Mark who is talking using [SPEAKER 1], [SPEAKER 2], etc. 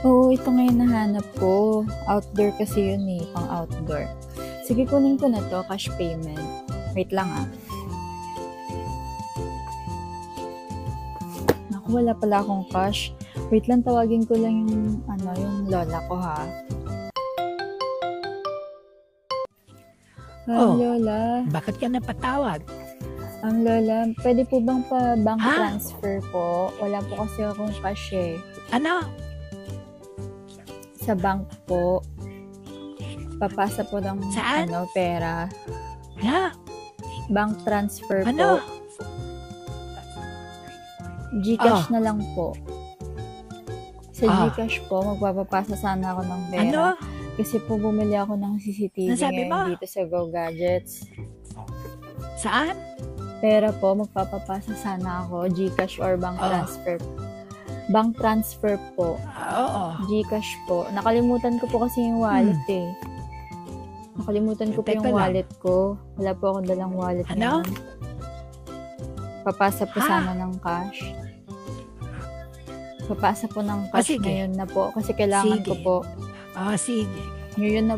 [SPEAKER 1] Oo, ito ngayon nahanap ko. Outdoor kasi yun eh, pang outdoor. Sige, kunin ko na to, cash payment. Wait lang ah. Naku, wala pala akong cash. Wait lang, tawagin ko lang yung lola ko ha.
[SPEAKER 2] Oh,
[SPEAKER 1] Lola.
[SPEAKER 2] bakit ka napatawag?
[SPEAKER 1] Lola, pwede po bang pa bank
[SPEAKER 2] Ha?
[SPEAKER 1] transfer po? Wala po kasi akong cash eh.
[SPEAKER 2] Ano?
[SPEAKER 1] Sa bank po. Papasa po ng
[SPEAKER 2] Saan?
[SPEAKER 1] pera.
[SPEAKER 2] Ha?
[SPEAKER 1] Bank transfer
[SPEAKER 2] Ano?
[SPEAKER 1] po. Gcash na lang po. Sa Gcash po, magpapapasa sana ako ng pera.
[SPEAKER 2] Ano?
[SPEAKER 1] Kasi po bumili ako ng CCTV
[SPEAKER 2] Nasabi
[SPEAKER 1] ngayon
[SPEAKER 2] mo?
[SPEAKER 1] dito sa Go Gadgets.
[SPEAKER 2] Saan?
[SPEAKER 1] Pera po, magpapapasa sana ako. Gcash or bank transfer. Bank transfer po.
[SPEAKER 2] Oo.
[SPEAKER 1] Gcash po. Nakalimutan ko po kasi yung wallet eh. Nakalimutan ko po yung wallet ko. Wala po akong dalang wallet
[SPEAKER 2] Ano?
[SPEAKER 1] ngayon. Papasa po sana ng cash. Papasa po ng cash ngayon na po. Kasi kailangan ko po.
[SPEAKER 2] Sige.
[SPEAKER 1] Ngayon na